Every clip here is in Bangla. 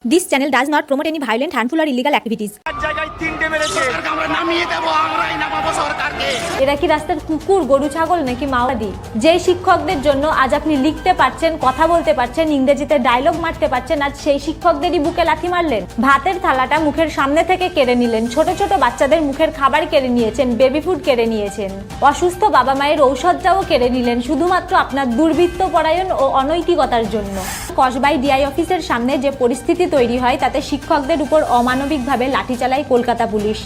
This channel does not promote any violent, harmful or illegal activities. এরা কি রাস্তার কুকুর, গরু, ছাগল নাকি মাওবাদী? যে শিক্ষকদের জন্য আজ আপনি লিখতে পারছেন, কথা বলতে পারছেন, ইংরেজিতে ডায়লগ মারতে পারছেন, আজ সেই শিক্ষকদেরই বুকে লাথি মারলেন। ভাতের থালাটা মুখের সামনে থেকে কেড়ে নিলেন, ছোট ছোট বাচ্চাদের মুখের খাবার কেড়ে নিয়েছেন, বেবি ফুড কেড়ে নিয়েছেন, অসুস্থ বাবা মায়ের ঔষধটাও কেড়ে নিলেন শুধুমাত্র আপনার দুর্বৃত্ত পরায়ণ ও অনৈতিকতার জন্য। কসবাই ডিআই অফিসের সামনে যে পরিস্থিতি তৈরি হয় তাতে শিক্ষকদের উপর অমানবিকভাবে লাঠি চালায় কলকাতা পুলিশ।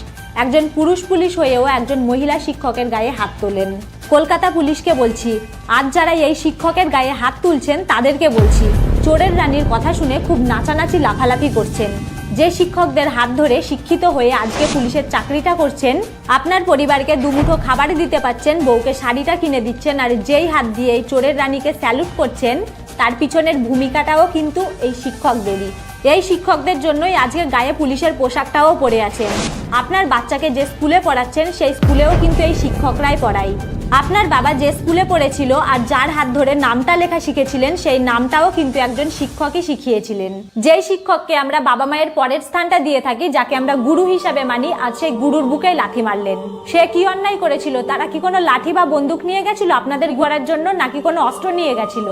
একজন পুরুষ পুলিশ হয়েও একজন মহিলা শিক্ষকের গায়ে হাত তোলেন। কলকাতা পুলিশকে বলছি, আজ যারা এই শিক্ষকের গায়ে হাত তুলছেন তাদেরকে বলছি, চোরের রানীর কথা শুনে খুব নাচানাচি লাফালাফি করছেন। যে শিক্ষকদের হাত ধরে শিক্ষিত হয়ে আজকে পুলিশের চাকরিটা করছেন, আপনার পরিবারকে দুমুঠো খাবার দিতে পারছেন, বউকে শাড়িটা কিনে দিচ্ছেন, আর যেই হাত দিয়ে এই চোরের রানীকে স্যালুট করছেন তার পিছনের ভূমিকাটাও কিন্তু এই শিক্ষকদেরই। এই শিক্ষকদের জন্যই আজকে গায়ে পুলিশের পোশাকটাও পরে আছেন। আপনার বাচ্চাকে যে স্কুলে পড়াচ্ছেন সেই স্কুলেও কিন্তু এই শিক্ষকরাই পড়ায়। আপনার বাবা যে স্কুলে পড়েছিল আর যার হাত ধরে নামটা লেখা শিখেছিলেন সেই নামটাও কিন্তু একজন শিক্ষকই শিখিয়েছিলেন। যেই শিক্ষককে আমরা বাবা মায়ের পরের স্থানটা দিয়ে থাকি, যাকে আমরা গুরু হিসাবে মানি, আজ সেই গুরুর বুকে লাথি মারলেন। সে কি অন্যায় করেছিল? তারা কি কোনো লাঠি বা বন্দুক নিয়ে গেছিল আপনাদের ঘোরার জন্য, নাকি কোনো অস্ত্র নিয়ে গেছিল?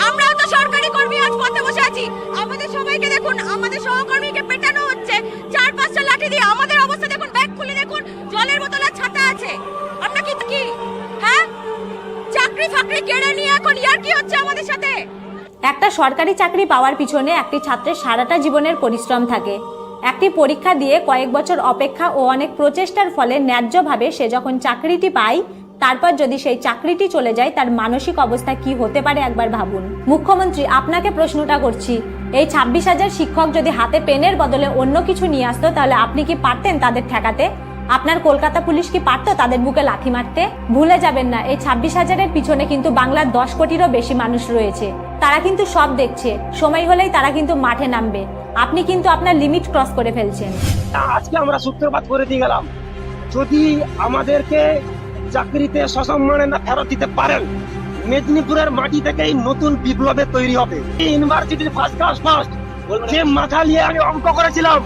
আমরাও তো সরকারি কর্মী, আজ পথে বসে আছি। আমাদের সবাইকে দেখুন, আমাদের সহকর্মীকে পেটানো হচ্ছে 4-5টা লাঠি দিয়ে। আমাদের অবস্থা দেখুন, ব্যাগ খুলে দেখুন, জলের বোতল আর ছাতা আছে। আমরা কি হ্যাঁ চাকরি ফাকরি কেড়ে নিয়ে এখন ইয়ার কি হচ্ছে আমাদের সাথে? একটা সরকারি চাকরি পাওয়ার পিছনে একটি ছাত্রের সারাটা জীবনের পরিশ্রম থাকে। একটি পরীক্ষা দিয়ে কয়েক বছর অপেক্ষা ও অনেক প্রচেষ্টার ফলে ন্যায্যভাবে সে যখন চাকরিটি পায়, তারপর যদি সেই চাকরিটি চলে যায় তার মানসিক অবস্থা কি হতে পারে একবার ভাবুন। মুখ্যমন্ত্রী, আপনাকে প্রশ্নটা করছি, এই 26,000 শিক্ষক যদি হাতে পেনের বদলে অন্য কিছু নিয়ে আসতো তাহলে আপনি কি পারতেন তাদের ঠেকাতে? আপনার কলকাতা পুলিশ কি পারতো তাদের বুকে লাথি মারতে? ভুলে যাবেন না, এই 26,000-এর পিছনে কিন্তু বাংলার 10 কোটিরও বেশি মানুষ রয়েছে। তারা কিন্তু সব দেখছে, সময় হলেই তারা কিন্তু মাঠে নামবে। আপনি কিন্তু আপনার লিমিট ক্রস করে ফেলছেন। আজকে আমরা সূত্রপাত করে দিয়ে গেলাম, যদি আমাদেরকে চাকরিতে সসম্মানে না ফেরত দিতে পারেন, মেদিনীপুরের মাটি থেকেই নতুন বিপ্লবের তৈরি হবে। ইউনিভার্সিটির ফার্স্ট ক্লাস ফার্স্ট যে মাথা নিয়ে আমি অঙ্ক করেছিলাম,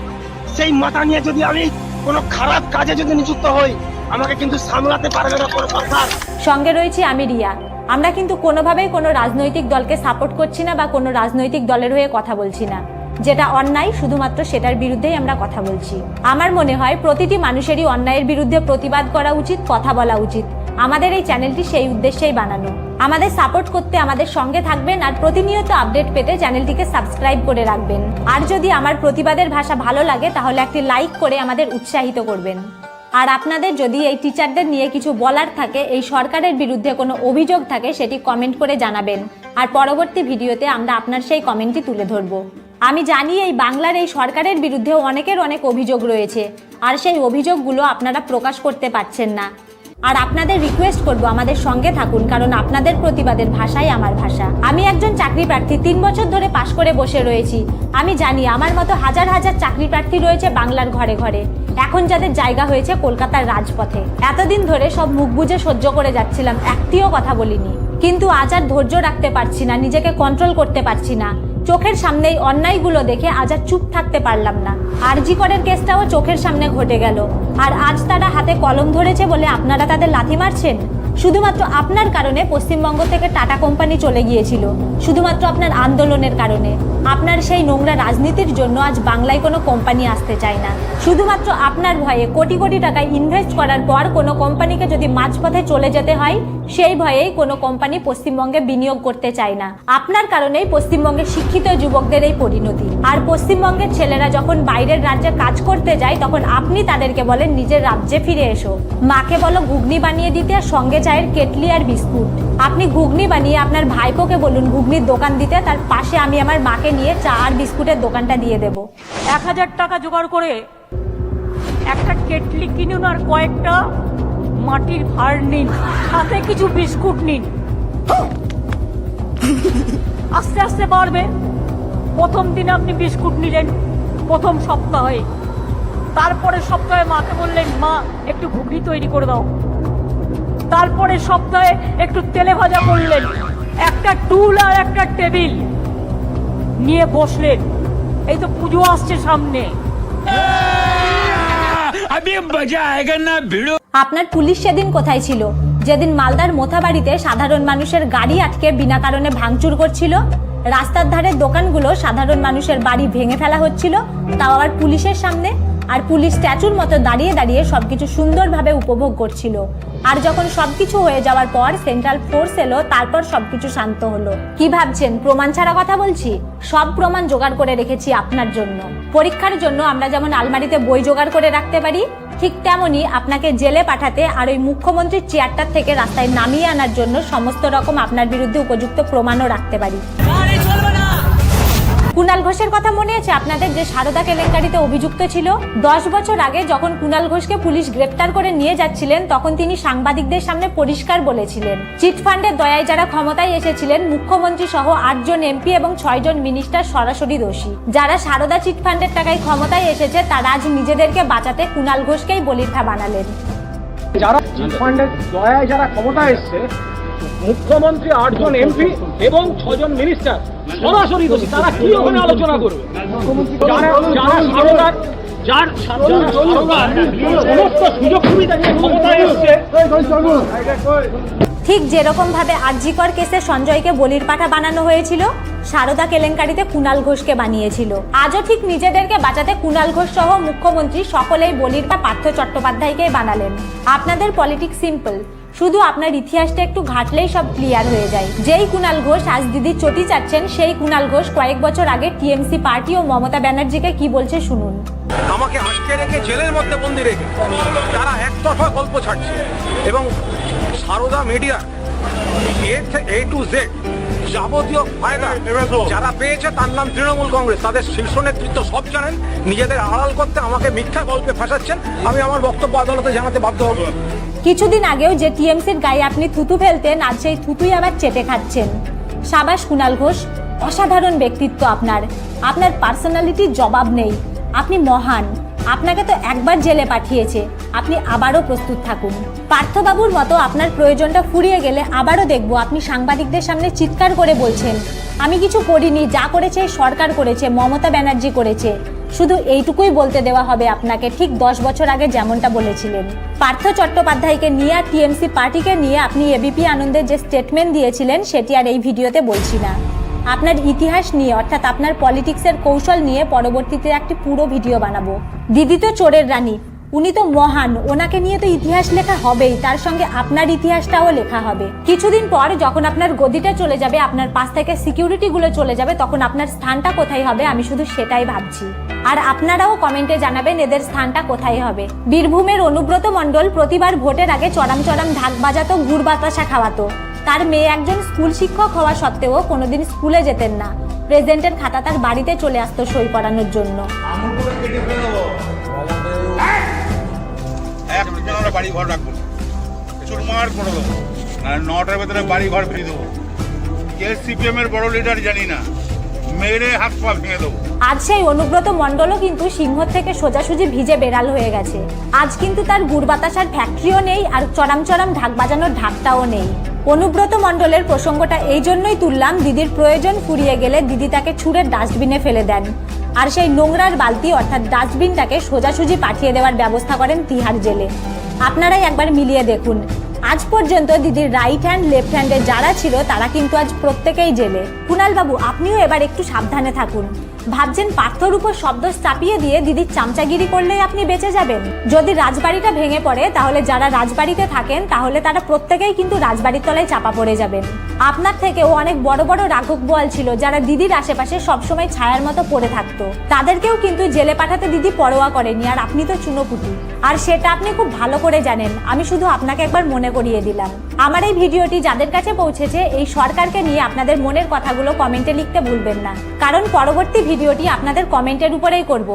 সেই মাথা নিয়ে যদি আমি কোনো খারাপ কাজে যদি নিযুক্ত হই, আমাকে কিন্তু সামলাতে পারবে না কোনো সরকার। সঙ্গে রয়েছি আমি রিয়া। আমরা কিন্তু কোনোভাবেই কোনো রাজনৈতিক দলকে সাপোর্ট করছি না বা কোনো রাজনৈতিক দলের হয়ে কথা বলছি না। যেটা অন্যায় শুধুমাত্র সেটার বিরুদ্ধেই আমরা কথা বলছি। আমার মনে হয় প্রতিটি মানুষেরই অন্যায়ের বিরুদ্ধে প্রতিবাদ করা উচিত, কথা বলা উচিত। আমাদের এই চ্যানেলটি সেই উদ্দেশ্যেই বানানো। আমাদের সাপোর্ট করতে আমাদের সঙ্গে থাকবেন আর প্রতিনিয়ত আপডেট পেতে চ্যানেলটিকে সাবস্ক্রাইব করে রাখবেন। আর যদি আমার প্রতিবাদের ভাষা ভালো লাগে তাহলে একটি লাইক করে আমাদের উৎসাহিত করবেন। আর আপনাদের যদি এই টিচারদের নিয়ে কিছু বলার থাকে, এই সরকারের বিরুদ্ধে কোনো অভিযোগ থাকে, সেটি কমেন্ট করে জানাবেন। আর পরবর্তী ভিডিওতে আমরা আপনার সেই কমেন্টটি তুলে ধরব। আমি জানি এই বাংলার এই সরকারের বিরুদ্ধে অনেকের অনেক অভিযোগ রয়েছে, আর সেই অভিযোগগুলো আপনারা প্রকাশ করতে পারছেন না। আর আপনাদের রিকোয়েস্ট করব, আমাদের সঙ্গে থাকুন, কারণ আপনাদের প্রতিবাদের ভাষাই আমার ভাষা। আমি একজন চাকরি প্রার্থী, 3 বছর ধরে পাশ করে বসে রয়েছি। আমি জানি আমার মতো হাজার হাজার চাকরি প্রার্থী রয়েছে বাংলার ঘরে ঘরে, এখন যাদের জায়গা হয়েছে কলকাতার রাজপথে। এতদিন ধরে সব মুখ বুজে সহ্য করে যাচ্ছিলাম, একটিও কথা বলিনি। কিন্তু আজ আর ধৈর্য রাখতে পারছি না, নিজেকে কন্ট্রোল করতে পারছি না। চোখের সামনে এই অন্যায়গুলো দেখে আজ আর চুপ থাকতে পারলাম না। আরজি করের কেসটাও চোখের সামনে ঘটে গেল, আর আজ তারা হাতে কলম ধরেছে বলে আপনারা তাদের লাথি মারছেন। শুধুমাত্র আপনার কারণে পশ্চিমবঙ্গ থেকে টাটা কোম্পানি চলে গিয়েছিল, শুধুমাত্র আপনার আন্দোলনের কারণে। আপনার সেই নোংরা রাজনীতির জন্য আজ বাংলায় কোনো কোম্পানি আসতে চায় না। শুধুমাত্র আপনার ভয়ে কোটি কোটি টাকা ইনভেস্ট করার পর কোনো কোম্পানিকে যদি মাঝপথে চলে যেতে হয়, সেই ভয়েই কোনো কোম্পানি পশ্চিমবঙ্গে বিনিয়োগ করতে চায় না। আপনার কারণেই পশ্চিমবঙ্গের শিক্ষিত যুবকদের এই পরিণতি। আর পশ্চিমবঙ্গের ছেলেরা যখন বাইরের রাজ্যে কাজ করতে যায়, তখন আপনি তাদেরকে বলেন নিজের রাজ্যে ফিরে এসো। মাকে বলো ঘুগনি বানিয়ে দিতে, আর সঙ্গে চায়ের কেটলি আর বিস্কুট। আপনি ঘুগনি বানিয়ে আপনার ভাইপোকে বলুন ঘুগনির দোকান দিতে, তার পাশে আমি আমার মাকে নিয়ে চা আর বিস্কুটের দোকানটা দিয়ে দেব। 1000 টাকা জোগাড় করে একটা কেটলি কিনুন আর কয়েকটা মাটির ভাঁড় নিন, সাথে কিছু বিস্কুট নিন। আস্তে আস্তে বাড়বে। প্রথম দিনে আপনি বিস্কুট নিলেন, প্রথম সপ্তাহে। তারপরে সপ্তাহে মাকে বললেন মা একটু ঘুগনি তৈরি করে দাও। তারপরে সপ্তাহে একটু তেলে ভাজা করলেন। একটা টুল আর একটা টেবিল নিয়ে বসলেন। এই তো পুজো আসছে সামনে। আপনার পুলিশ সেদিন কোথায় ছিল, যেদিন মালদার মোথাবাড়িতে সাধারণ মানুষের গাড়ি আটকে বিনা কারণে ভাঙচুর করছিল, রাস্তার ধারের দোকানগুলো সাধারণ মানুষের বাড়ি ভেঙে ফেলা হচ্ছিল, তাও আবার পুলিশের সামনে, আর পুলিশ স্ট্যাচুর মতো দাঁড়িয়ে দাঁড়িয়ে সবকিছু সুন্দরভাবে উপভোগ করছিল। আর যখন সবকিছু হয়ে যাওয়ার পর সেন্ট্রাল ফোর্স এলো, তারপর সবকিছু শান্ত হলো। কি ভাবছেন প্রমাণ ছাড়া কথা বলছি? সব প্রমাণ জোগাড় করে রেখেছি আপনার জন্য। পরীক্ষার জন্য আমরা যেমন আলমারিতে বই জোগাড় করে রাখতে পারি, ঠিক তেমনি আপনাকে জেলে পাঠাতে আর ওই মুখ্যমন্ত্রীর চেয়ারটার থেকে রাস্তায় নামিয়ে আনার জন্য সমস্ত রকম আপনার বিরুদ্ধে উপযুক্ত প্রমাণও রাখতে পারি। কুণাল ঘোষের কথা মনে আছে আপনাদের, যে সারদা কেলেঙ্কারিতে অভিযুক্ত ছিল? 10 বছর আগে যখন কুণাল ঘোষকে পুলিশ গ্রেপ্তার করে নিয়ে যাচ্ছিলেন, তখন তিনি সাংবাদিকদের সামনে পরিষ্কার বলেছিলেন, চিটফান্ডের দয়ায় যারা ক্ষমতায় এসেছিলেন, মুখ্যমন্ত্রী সহ 8 জন এমপি এবং 6 জন মিনিস্টার সরাসরি দোষী। যারা সারদা চিটফান্ডের টাকায় ক্ষমতায় এসেছে, তারা আজ নিজেদেরকে বাঁচাতে কুণাল ঘোষকেই বলির বানালেন। যারা চিটফান্ডের দয়ায় যারা ক্ষমতায় এসেছে, মুখ্যমন্ত্রী 8 জন এমপি এবং 6 জন মিনিস্টার সরাসরি দোষী, তারা কি ওখানে আলোচনা করবে? যার সমস্ত সুযোগ সুবিধা নিয়ে ক্ষমতায় এসেছে। ঠিক যেরকম ভাবে আরজিকর কেসে সঞ্জয়কে বলির পাঠা বানানো হয়েছিল, সারদা কেলেঙ্কারিতে কুণাল ঘোষকে বানিয়েছিল। আজও ঠিক নিজেদেরকে বাঁচাতে কুণাল ঘোষ সহ মুখ্যমন্ত্রী সকলেই বলির পার্থ চট্টোপাধ্যায়কে বানালেন। আপনাদের পলিটিক্স সিম্পল, শুধু আপনার ইতিহাসটা একটু ঘাটলেই সব ক্লিয়ার হয়ে যায়। যেই কুণাল ঘোষ আজ দিদির চটি চাচ্ছেন, সেই কুণাল ঘোষ কয়েক বছর আগে টিএমসি পার্টি ও মমতা ব্যানার্জিকে কি বলছে শুনুন। আমাকে আটকে রেখে জেলের মধ্যে বন্দি রেখে তারা একতরফা গল্প ছাড়ছে, এবং Sarada media A to Z যাবতীয় ফায়দা যারা পেয়েছে, তার নাম তৃণমূল কংগ্রেস, তাদের শীর্ষ নেতৃত্ব সব জানেন। নিজেদের আড়াল করতে আমাকে মিথ্যা গল্পে ফাঁসাচ্ছেন। আমি আমার বক্তব্য আদালতে জানাতে বাধ্য হব। কিছুদিন আগেও যে টিএমসির গায়ে আপনি থুতু ফেলতেন, আজ সেই থুতুই আবার চেটে খাচ্ছেন। সাবাস কুণাল ঘোষ, অসাধারণ ব্যক্তিত্ব আপনার। আপনার পার্সোনালিটির জবাব নেই, আপনি মহান। আপনাকে তো একবার জেলে পাঠিয়েছে, আপনি আবারও প্রস্তুত থাকুন। পার্থবাবুর মতো আপনার প্রয়োজনটা ফুরিয়ে গেলে আবারও দেখব আপনি সাংবাদিকদের সামনে চিৎকার করে বলছেন, আমি কিছু করিনি, যা করেছে সরকার করেছে, মমতা ব্যানার্জি করেছে। শুধু এইটুকুই বলতে দেওয়া হবে আপনাকে, ঠিক 10 বছর আগে যেমনটা বলেছিলেন। পার্থ চট্টোপাধ্যায়কে নিয়ে আর টিএমসি পার্টিকে নিয়ে আপনি এবিপি আনন্দের যে স্টেটমেন্ট দিয়েছিলেন, সেটি আর এই ভিডিওতে বলছি না। আপনার ইতিহাস নিয়ে, অর্থাৎ আপনার পলিটিক্সের কৌশল নিয়ে পরবর্তীতে একটি পুরো ভিডিও বানাবো। দিদি তো চোরের রানী, উনি তো মহান, ওনাকে নিয়ে তো ইতিহাস লেখা হবেই, তার সঙ্গে আপনার ইতিহাসটাও লেখা হবে। কিছুদিন পর যখন আপনার গদিটা চলে যাবে, আপনার পাশ থেকে সিকিউরিটি গুলো চলে যাবে, তখন আপনার স্থানটা কোথায় হবে আমি শুধু সেটাই ভাবছি। আর আপনারাও কমেন্টে জানাবেন এদের স্থানটা কোথায় হবে। বীরভূমের অনুব্রত মণ্ডল প্রতিবার ভোটের আগে চড়াম চড়াম ঢাক বাজাতো, গুড় বাতাসা খাওয়াতো। তার মেয়ে একজন স্কুল শিক্ষক হওয়া সত্ত্বেও কোনোদিন স্কুলে যেতেন না, প্রেজেন্টের খাতা তার বাড়িতে চলে আসতো সই করানোর জন্য। বাড়ি ঘর রাখবো, চুরমার করে দেবো, 9টার ভেতরে বাড়ি ঘর ফিরে দেবো। কে সিপিএম এর বড় লিডার জানি না, মেরে হাত পা ভেঙে দেবো। আজ সেই অনুব্রত মণ্ডলও কিন্তু সিংহ থেকে সোজাসুজি ভিজে বেড়াল হয়ে গেছে। আজ কিন্তু তার গুড় বাতাসার ফ্যাক্টরিও নেই, আর চড়াম চড়াম ঢাক বাজানোর ঢাকটাও নেই। অনুব্রত মণ্ডলের প্রসঙ্গটা এই জন্যই তুললাম, দিদির প্রয়োজন ফুরিয়ে গেলে দিদি তাকে ছুঁড়ে ডাস্টবিনে ফেলে দেন, আর সেই নোংরার বালতি অর্থাৎ ডাস্টবিনটাকে সোজাসুজি পাঠিয়ে দেওয়ার ব্যবস্থা করেন তিহার জেলে। আপনারাই একবার মিলিয়ে দেখুন, আজ পর্যন্ত দিদির রাইট হ্যান্ড লেফট হ্যান্ডে যারা ছিল তারা কিন্তু আজ প্রত্যেকেই জেলে। কুণাল বাবু, আপনিও এবার একটু সাবধানে থাকুন। ভাবছেন পার্থর উপর শব্দ চাপিয়ে দিয়ে দিদির চামচাগিরি করলেই আপনি বেঁচে যাবেন? যদি রাজবাড়িটা ভেঙে পড়ে, তাহলে যারা রাজবাড়িতে থাকেন তাহলে তারা প্রত্যেকেই কিন্তু রাজবাড়ির তলায় চাপা পড়ে যাবেন। আপনার থেকেও অনেক বড় বড় রাঘব বোয়াল ছিল যারা দিদির আশেপাশে সবসময় ছায়ার মতো পড়ে থাকতো, তাদেরকেও কিন্তু জেলে পাঠাতে দিদি পরোয়া করেনি, আর আপনি তো চুনোপুটি। আর সেটা আপনি খুব ভালো করে জানেন, আমি শুধু আপনাকে একবার মনে করিয়ে দিলাম। আমার এই ভিডিওটি যাদের কাছে পৌঁছেছে, এই সরকারকে নিয়ে আপনাদের মনের কথাগুলো কমেন্টে লিখতে ভুলবেন না, কারণ পরবর্তী ভিডিওটি আপনাদের কমেন্টের উপরেই করব।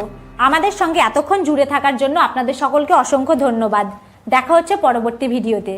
আমাদের সঙ্গে এতক্ষণ জুড়ে থাকার জন্য আপনাদের সকলকে অসংখ্য ধন্যবাদ। দেখা হচ্ছে পরবর্তী ভিডিওতে।